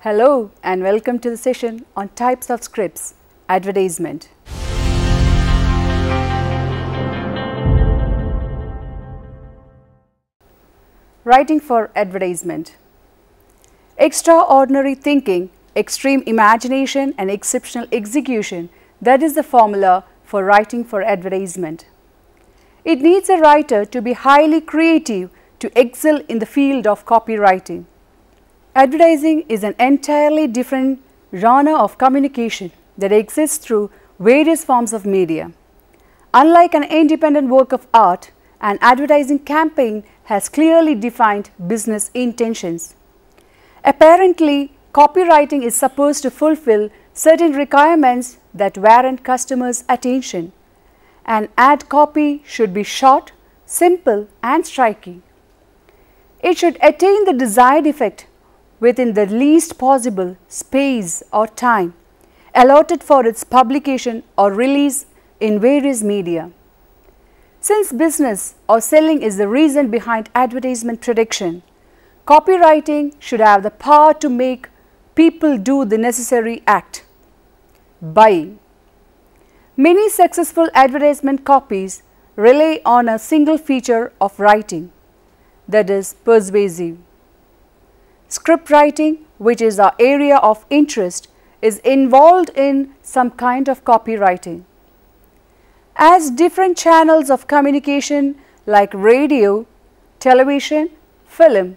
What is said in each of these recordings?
Hello and welcome to the session on types of scripts, advertisement. Writing for advertisement. Extraordinary thinking, extreme imagination and exceptional execution, that is the formula for writing for advertisement. It needs a writer to be highly creative to excel in the field of copywriting. Advertising is an entirely different genre of communication that exists through various forms of media. Unlike an independent work of art, an advertising campaign has clearly defined business intentions. Apparently, copywriting is supposed to fulfill certain requirements that warrant customers' attention. An ad copy should be short, simple and striking. It should attain the desired effect within the least possible space or time allotted for its publication or release in various media. Since business or selling is the reason behind advertisement production, copywriting should have the power to make people do the necessary act. Buying. Many successful advertisement copies rely on a single feature of writing, that is persuasive. Script writing, which is our area of interest, is involved in some kind of copywriting. As different channels of communication like radio, television, film,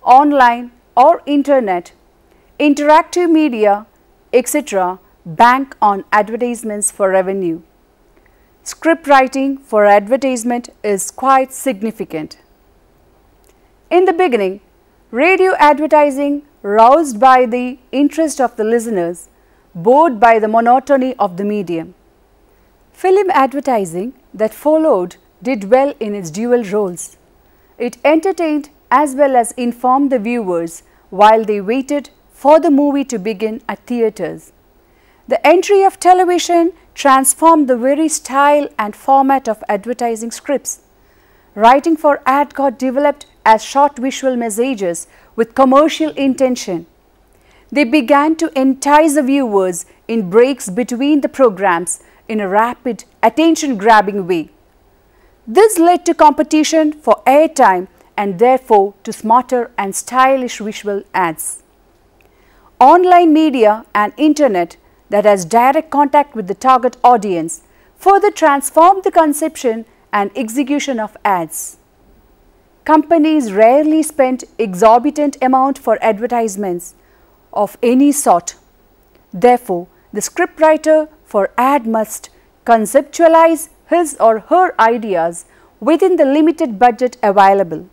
online or internet, interactive media, etc. bank on advertisements for revenue. Script writing for advertisement is quite significant. In the beginning, radio advertising, roused by the interest of the listeners, bored by the monotony of the medium. Film advertising that followed did well in its dual roles. It entertained as well as informed the viewers while they waited for the movie to begin at theatres. The entry of television transformed the very style and format of advertising scripts. Writing for ad got developed as short visual messages with commercial intention. They began to entice the viewers in breaks between the programs in a rapid, attention-grabbing way. This led to competition for airtime and therefore to smarter and stylish visual ads. Online media and internet that has direct contact with the target audience further transformed the conception and execution of ads. Companies rarely spent exorbitant amount for advertisements of any sort. Therefore, the scriptwriter for ad must conceptualize his or her ideas within the limited budget available.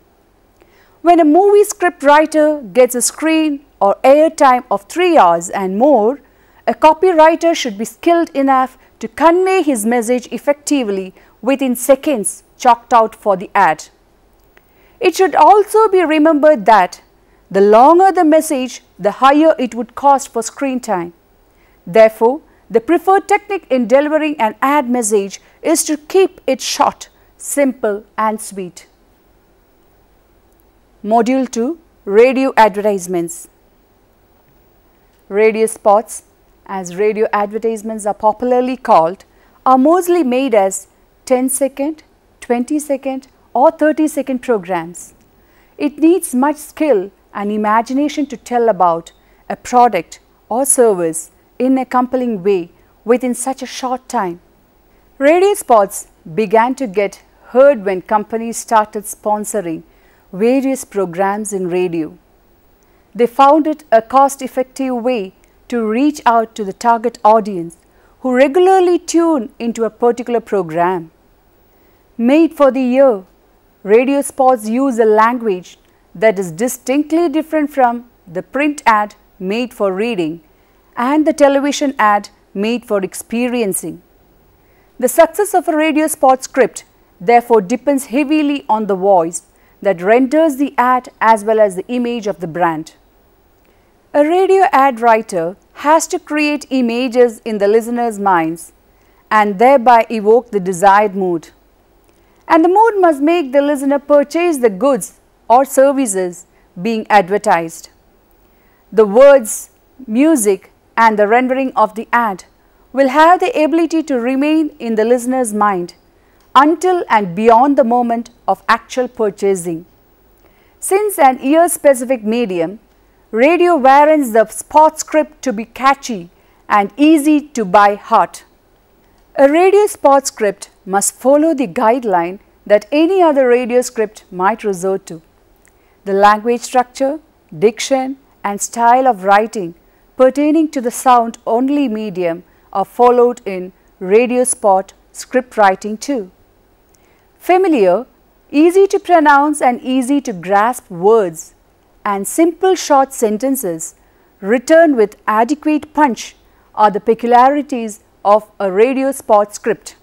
When a movie scriptwriter gets a screen or airtime of 3 hours and more, a copywriter should be skilled enough to convey his message effectively within seconds chalked out for the ad. It should also be remembered that the longer the message, the higher it would cost for screen time. Therefore, the preferred technique in delivering an ad message is to keep it short, simple and sweet. Module 2. Radio advertisements. Radio spots, as radio advertisements are popularly called, are mostly made as 10-second, 20-second or 30-second programs. It needs much skill and imagination to tell about a product or service in a compelling way within such a short time. Radio spots began to get heard when companies started sponsoring various programs in radio. They found it a cost-effective way to reach out to the target audience who regularly tune into a particular program. Made for the ear, radio spots use a language that is distinctly different from the print ad made for reading and the television ad made for experiencing. The success of a radio spot script therefore depends heavily on the voice that renders the ad as well as the image of the brand. A radio ad writer has to create images in the listener's minds and thereby evoke the desired mood. And the mood must make the listener purchase the goods or services being advertised. The words music, and the rendering of the ad will have the ability to remain in the listener's mind until and beyond the moment of actual purchasing. Since an ear-specific medium, radio warrants the spot script to be catchy and easy to by heart. A radio spot script must follow the guideline that any other radio script might resort to. The language structure, diction, and style of writing pertaining to the sound-only medium are followed in radio spot script writing too. Familiar, easy to pronounce and easy to grasp words and simple short sentences written with adequate punch are the peculiarities of a radio spot script.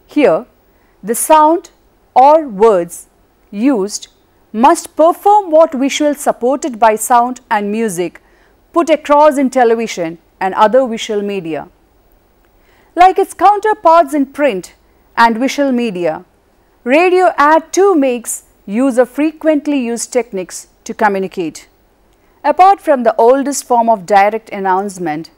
Here, the sound or words used must perform what visual supported by sound and music put across in television and other visual media. Like its counterparts in print and visual media, radio ad too makes use of frequently used techniques to communicate. Apart from the oldest form of direct announcement,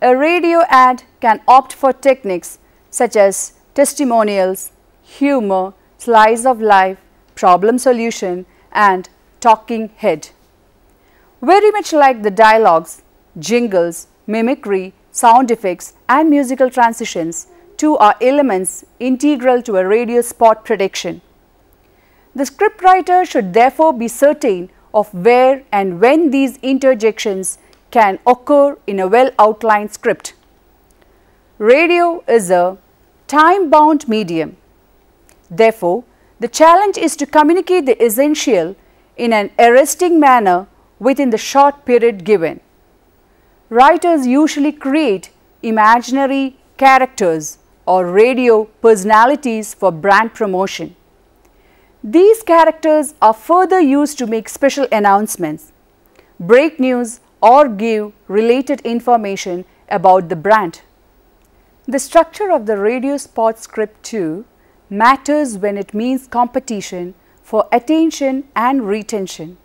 a radio ad can opt for techniques such as testimonials, humor, slice of life, problem solution, and talking head. Very much like the dialogues, jingles, mimicry, sound effects, and musical transitions too are elements integral to a radio spot production. The scriptwriter should therefore be certain of where and when these interjections can occur in a well-outlined script. Radio is a time-bound medium. Therefore, the challenge is to communicate the essential in an arresting manner within the short period given. Writers usually create imaginary characters or radio personalities for brand promotion. These characters are further used to make special announcements, break news, or give related information about the brand. The structure of the radio spot script too matters when it means competition for attention and retention.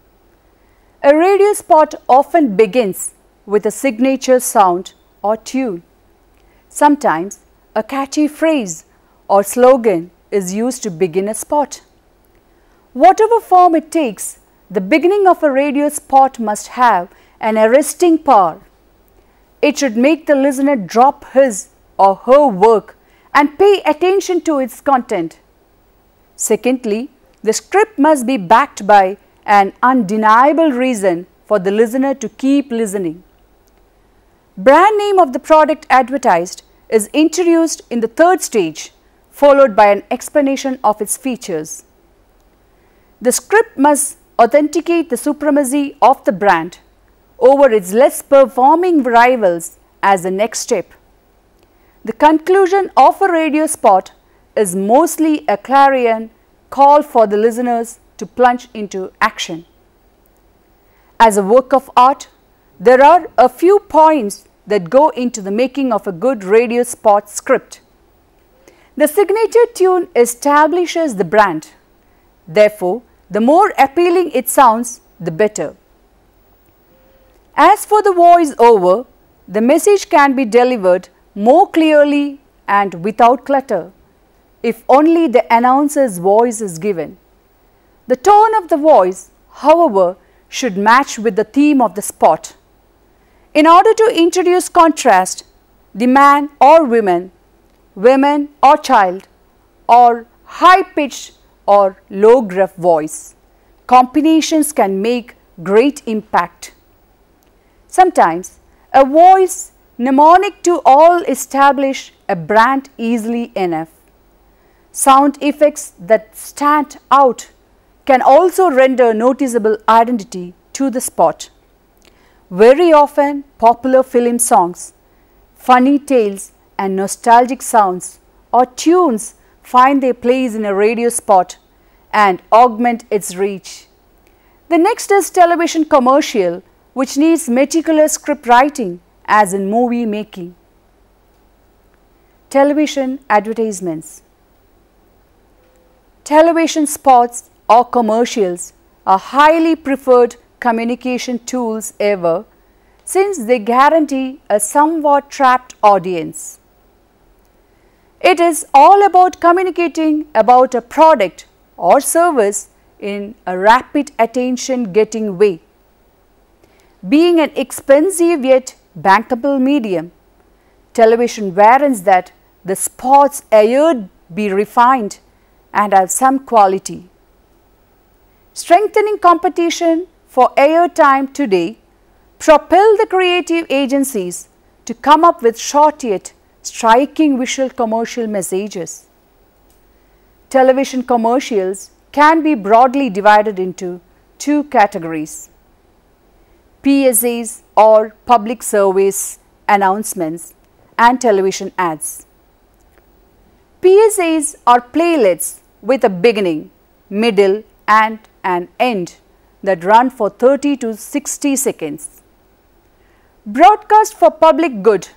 A radio spot often begins with a signature sound or tune. Sometimes a catchy phrase or slogan is used to begin a spot. Whatever form it takes, the beginning of a radio spot must have an arresting power. It should make the listener drop his or her work and pay attention to its content. Secondly, the script must be backed by an undeniable reason for the listener to keep listening. Brand name of the product advertised is introduced in the third stage, followed by an explanation of its features. The script must authenticate the supremacy of the brand over its less performing rivals as the next step. The conclusion of a radio spot is mostly a clarion call for the listeners to plunge into action. As a work of art, there are a few points that go into the making of a good radio spot script. The signature tune establishes the brand. Therefore, the more appealing it sounds, the better. As for the voice-over, the message can be delivered more clearly and without clutter if only the announcer's voice is given. The tone of the voice, however, should match with the theme of the spot. In order to introduce contrast, the man or woman, women or child, or high-pitched or low-gruff voice, combinations can make great impact. Sometimes a voice mnemonic to all establish a brand easily enough. Sound effects that stand out can also render noticeable identity to the spot. Very often, popular film songs, funny tales and nostalgic sounds or tunes find their place in a radio spot and augment its reach. The next is television commercial, which needs meticulous script writing as in movie making. Television advertisements. Television spots or commercials are highly preferred communication tools ever since they guarantee a somewhat trapped audience. It is all about communicating about a product or service in a rapid attention-getting way. Being an expensive yet bankable medium, television warrants that the spots aired be refined and have some quality. Strengthening competition for airtime today propel the creative agencies to come up with short yet striking visual commercial messages. Television commercials can be broadly divided into two categories: PSAs or public service announcements and television ads. PSAs are playlets with a beginning, middle and an end that run for 30 to 60 seconds. Broadcast for public good.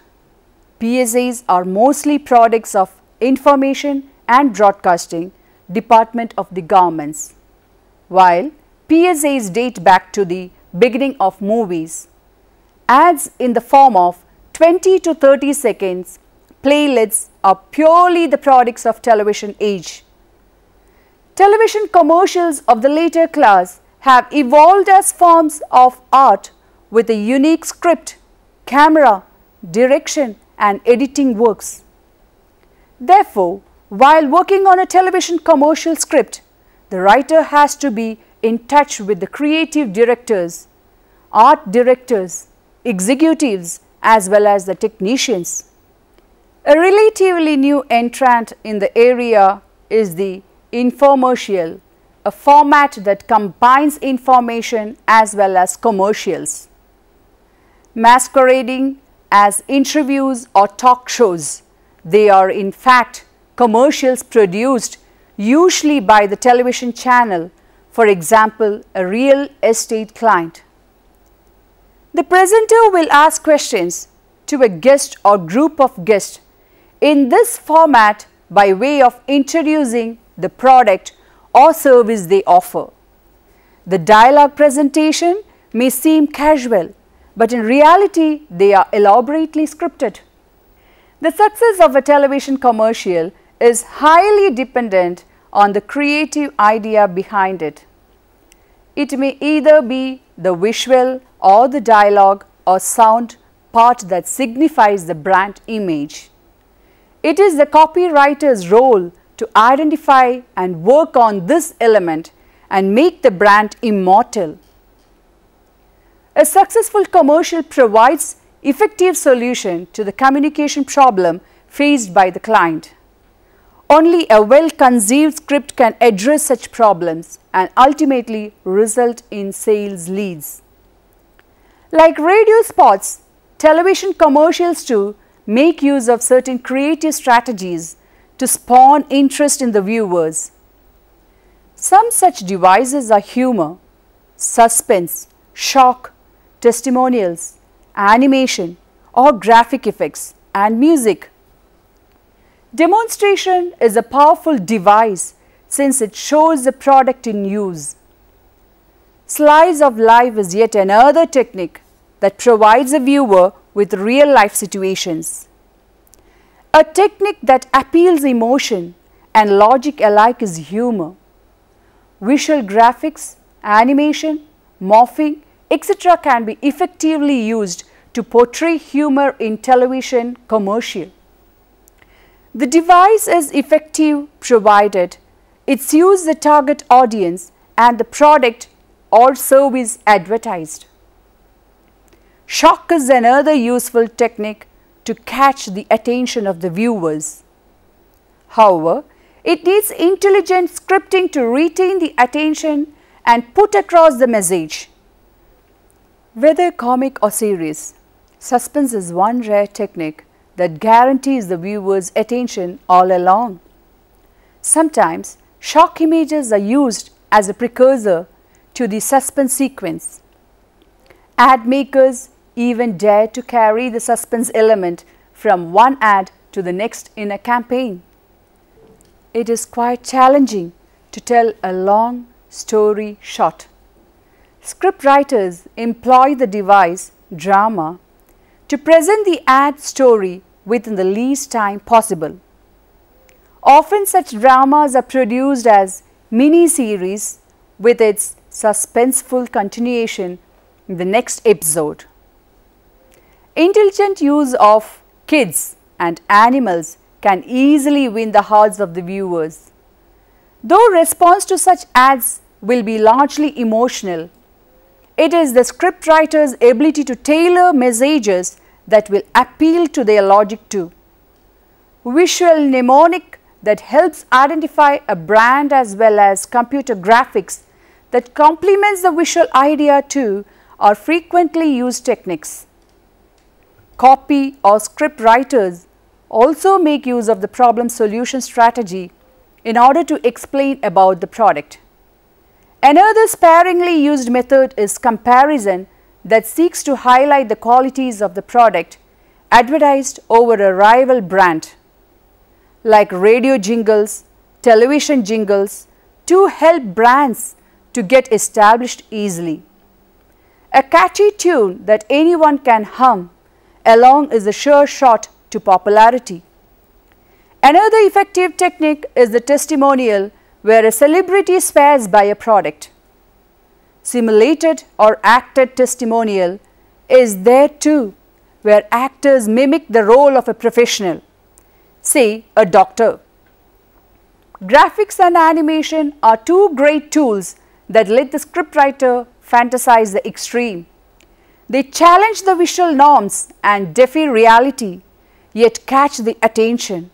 PSAs are mostly products of Information and Broadcasting Department of the governments, while PSAs date back to the beginning of movies. Ads in the form of 20 to 30 seconds playlets are purely the products of television age. Television commercials of the later class have evolved as forms of art with a unique script, camera, direction and editing works. Therefore, while working on a television commercial script, the writer has to be in touch with the creative directors, art directors, executives as well as the technicians. A relatively new entrant in the area is the infomercial, a format that combines information as well as commercials. Masquerading as interviews or talk shows, they are in fact commercials produced usually by the television channel, for example, a real estate client. The presenter will ask questions to a guest or group of guests in this format by way of introducing the product or service they offer. The dialogue presentation may seem casual, but in reality they are elaborately scripted. The success of a television commercial is highly dependent on the creative idea behind it. It may either be the visual or the dialogue or sound part that signifies the brand image. It is the copywriter's role to identify and work on this element and make the brand immortal. A successful commercial provides effective solution to the communication problem faced by the client. Only a well-conceived script can address such problems and ultimately result in sales leads. Like radio spots, television commercials too make use of certain creative strategies to spawn interest in the viewers. Some such devices are humor, suspense, shock, testimonials, animation or graphic effects and music. Demonstration is a powerful device since it shows the product in use. Slice of life is yet another technique that provides a viewer with real-life situations. A technique that appeals emotion and logic alike is humor. Visual graphics, animation, morphing, etc. can be effectively used to portray humor in television commercial. The device is effective provided it suits the target audience and the product or service advertised. Shock is another useful technique to catch the attention of the viewers. However, it needs intelligent scripting to retain the attention and put across the message. Whether comic or serious, suspense is one rare technique that guarantees the viewer's attention all along. Sometimes, shock images are used as a precursor to the suspense sequence. Ad makers even dare to carry the suspense element from one ad to the next in a campaign. It is quite challenging to tell a long story short. Script writers employ the device drama to present the ad story within the least time possible. Often such dramas are produced as mini-series with its suspenseful continuation in the next episode. Intelligent use of kids and animals can easily win the hearts of the viewers. Though response to such ads will be largely emotional, it is the scriptwriter's ability to tailor messages that will appeal to their logic too. Visual mnemonic that helps identify a brand as well as computer graphics that complements the visual idea too are frequently used techniques. Copy or script writers also make use of the problem solution strategy in order to explain about the product. Another sparingly used method is comparison that seeks to highlight the qualities of the product advertised over a rival brand, like radio jingles, television jingles, to help brands to get established easily. A catchy tune that anyone can hum along is a sure shot to popularity. Another effective technique is the testimonial, where a celebrity swears by a product. Simulated or acted testimonial is there too, where actors mimic the role of a professional, say a doctor. Graphics and animation are two great tools that let the scriptwriter fantasize the extreme. They challenge the visual norms and defy reality, yet catch the attention.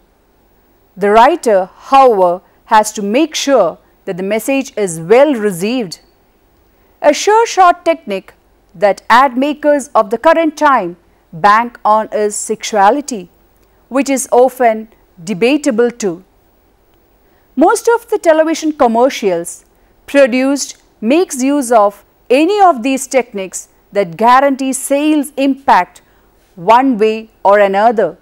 The writer, however, has to make sure that the message is well received. A sure shot technique that ad makers of the current time bank on is sexuality, which is often debatable too. Most of the television commercials produced makes use of any of these techniques that guarantee sales impact one way or another,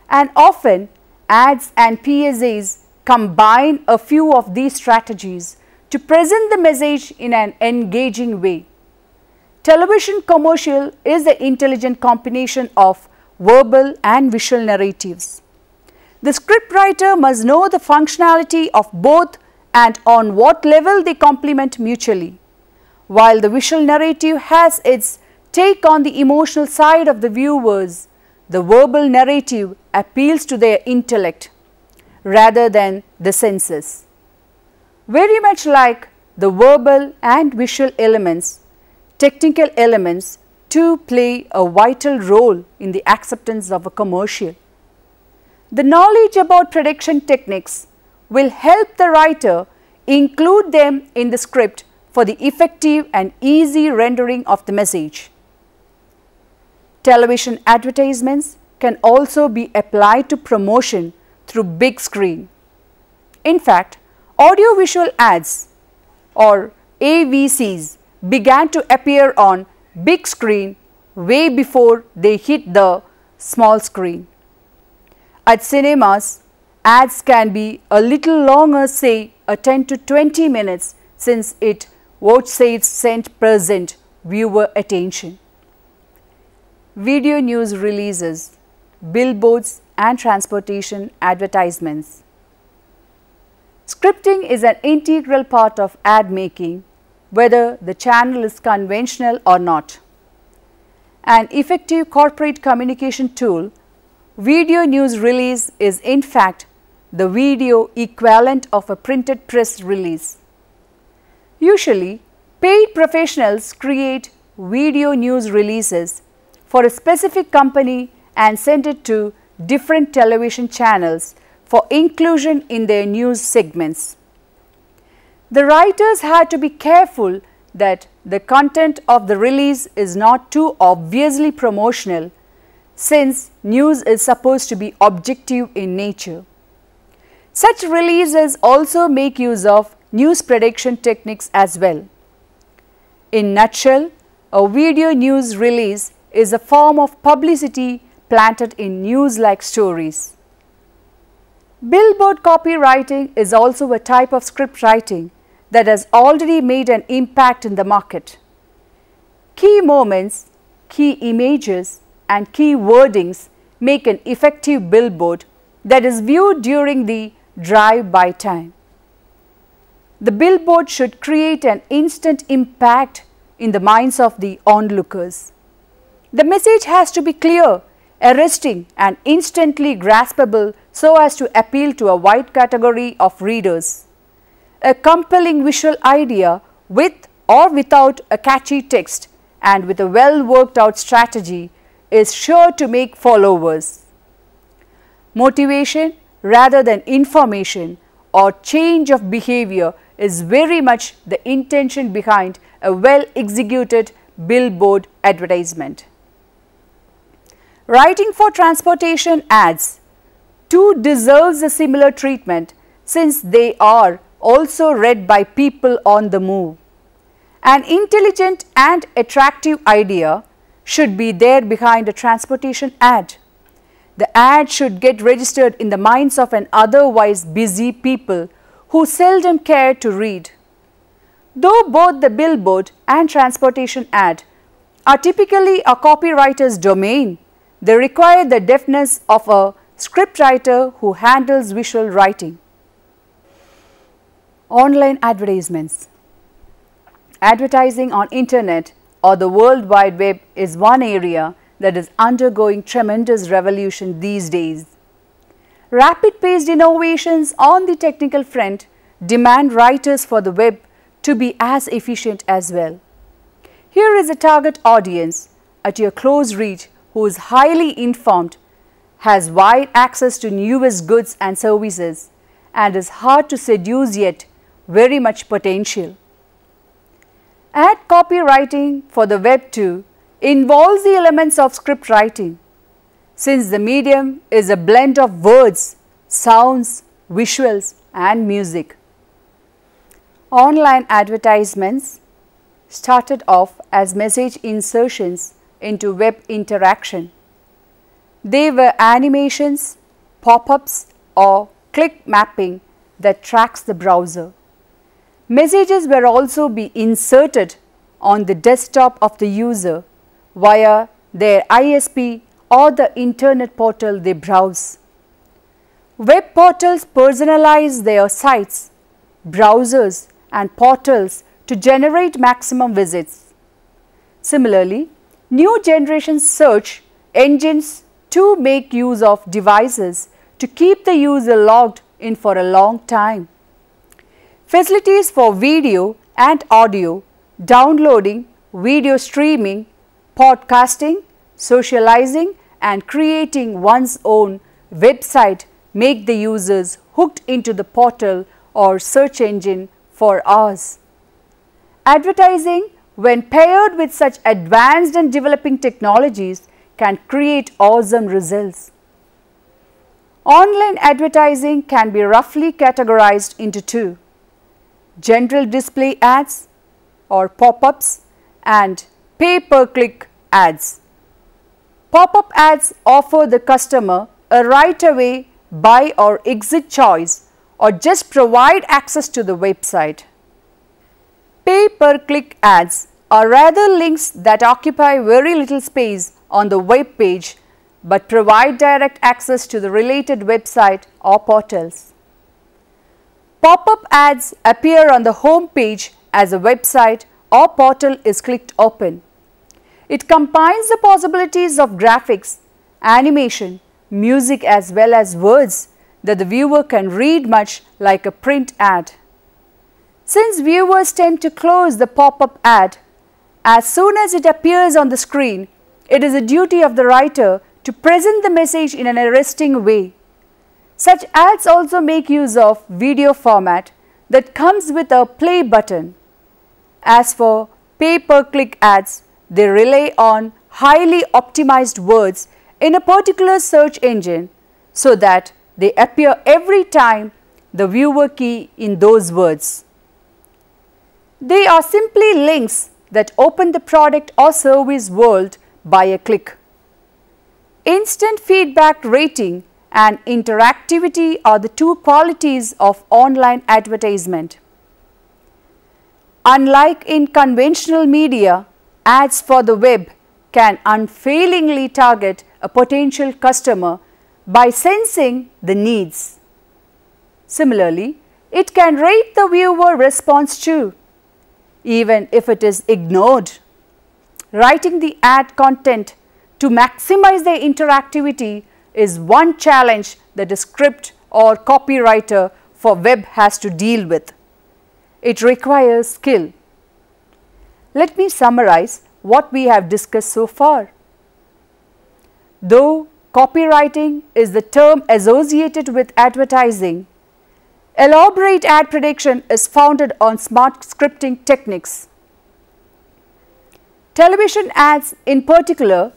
and often ads and PSAs combine a few of these strategies to present the message in an engaging way. Television commercial is the intelligent combination of verbal and visual narratives. The scriptwriter must know the functionality of both and on what level they complement mutually. While the visual narrative has its take on the emotional side of the viewers, the verbal narrative appeals to their intellect rather than the senses. Very much like the verbal and visual elements, technical elements too play a vital role in the acceptance of a commercial. The knowledge about production techniques will help the writer include them in the script for the effective and easy rendering of the message. Television advertisements can also be applied to promotion through big screen. In fact, audiovisual ads or AVCs began to appear on big screen way before they hit the small screen. At cinemas, ads can be a little longer, say a 10 to 20 minutes, since it vouchsafes present viewer attention. Video news releases, billboards and transportation advertisements. Scripting is an integral part of ad making, whether the channel is conventional or not. An effective corporate communication tool, video news release is in fact the video equivalent of a printed press release. Usually, paid professionals create video news releases for a specific company and send it to different television channels for inclusion in their news segments. The writers had to be careful that the content of the release is not too obviously promotional, since news is supposed to be objective in nature. Such releases also make use of news production techniques as well. In nutshell, a video news release is a form of publicity planted in news-like stories. Billboard copywriting is also a type of script writing that has already made an impact in the market. Key moments, key images and key wordings make an effective billboard that is viewed during the drive-by time. The billboard should create an instant impact in the minds of the onlookers. The message has to be clear, arresting and instantly graspable so as to appeal to a wide category of readers. A compelling visual idea with or without a catchy text and with a well worked out strategy is sure to make followers. Motivation rather than information or change of behavior is very much the intention behind a well executed billboard advertisement. Writing for transportation ads too deserves a similar treatment since they are also read by people on the move. An intelligent and attractive idea should be there behind a transportation ad. The ad should get registered in the minds of an otherwise busy people who seldom care to read. Though both the billboard and transportation ad are typically a copywriter's domain, they require the deftness of a scriptwriter who handles visual writing. Online advertisements. Advertising on internet or the World Wide Web is one area that is undergoing tremendous revolution these days. Rapid-paced innovations on the technical front demand writers for the web to be as efficient as well. Here is a target audience at your close reach who is highly informed, has wide access to newest goods and services, and is hard to seduce yet very much potential. Ad copywriting for the web too involves the elements of script writing, since the medium is a blend of words, sounds, visuals and music. Online advertisements started off as message insertions into web interaction. They were animations, pop-ups or click mapping that tracks the browser. Messages were also be inserted on the desktop of the user via their ISP or the internet portal they browse. Web portals personalize their sites, browsers and portals to generate maximum visits. Similarly, new generation search engines too make use of devices to keep the user logged in for a long time. Facilities for video and audio, downloading, video streaming, podcasting, socializing and creating one's own website make the users hooked into the portal or search engine for hours. Advertising, when paired with such advanced and developing technologies, can create awesome results. Online advertising can be roughly categorized into two: general display ads or pop-ups and pay-per-click ads. Pop-up ads offer the customer a right-away buy or exit choice or just provide access to the website. Pay-per-click ads are rather links that occupy very little space on the web page but provide direct access to the related website or portals. Pop-up ads appear on the home page as a website or portal is clicked open. It combines the possibilities of graphics, animation, music as well as words that the viewer can read much like a print ad. Since viewers tend to close the pop-up ad as soon as it appears on the screen, it is a duty of the writer to present the message in an arresting way. Such ads also make use of video format that comes with a play button. As for pay-per-click ads, they rely on highly optimized words in a particular search engine so that they appear every time the viewer key in those words. They are simply links that open the product or service world by a click. Instant feedback rating and interactivity are the two qualities of online advertisement. Unlike in conventional media, ads for the web can unfailingly target a potential customer by sensing the needs. Similarly, it can rate the viewer response too, even if it is ignored. Writing the ad content to maximize their interactivity is one challenge that a script or copywriter for web has to deal with. It requires skill. Let me summarize what we have discussed so far. Though copywriting is the term associated with advertising, elaborate ad prediction is founded on smart scripting techniques. Television ads in particular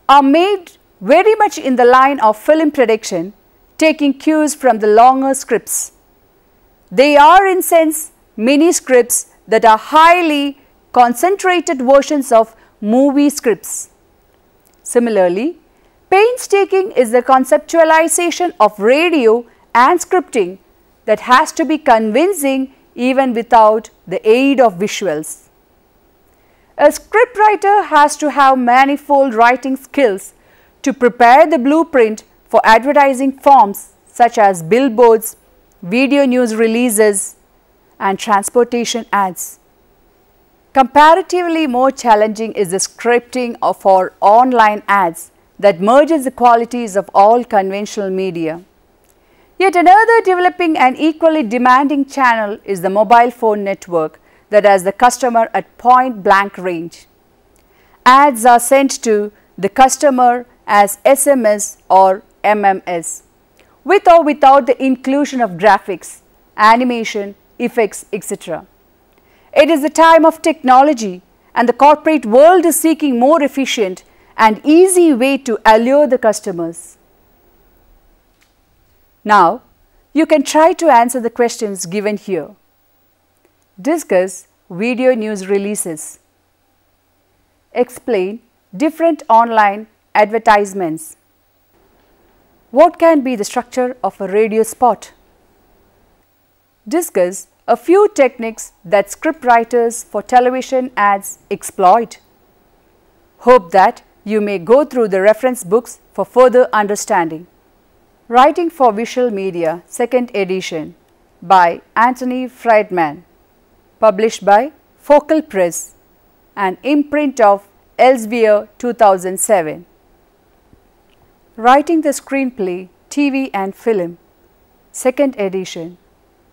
are made very much in the line of film prediction, taking cues from the longer scripts. They are in sense mini scripts that are highly concentrated versions of movie scripts. Similarly, painstaking is the conceptualization of radio and scripting that has to be convincing even without the aid of visuals. A scriptwriter has to have manifold writing skills to prepare the blueprint for advertising forms such as billboards, video news releases, and transportation ads. Comparatively more challenging is the scripting for online ads that merges the qualities of all conventional media. Yet another developing and equally demanding channel is the mobile phone network that has the customer at point blank range. Ads are sent to the customer as SMS or MMS, with or without the inclusion of graphics, animation, effects, etc. It is the time of technology, and the corporate world is seeking more efficient and easy way to allure the customers. Now, you can try to answer the questions given here. Discuss video news releases. Explain different online advertisements. What can be the structure of a radio spot? Discuss a few techniques that scriptwriters for television ads exploit. Hope that you may go through the reference books for further understanding. Writing for Visual Media, 2nd edition by Anthony Friedman, published by Focal Press, an imprint of Elsevier 2007. Writing the Screenplay, TV and Film, 2nd edition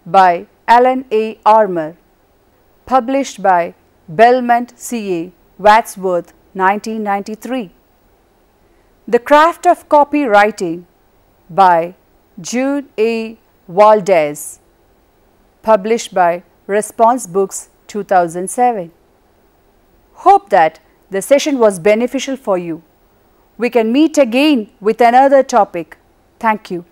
by Alan A. Armour, published by Belmont CA, Wadsworth, 1993. The Craft of Copywriting by Jude A. Valdez, published by Response Books, 2007. Hope that the session was beneficial for you. We can meet again with another topic. Thank you.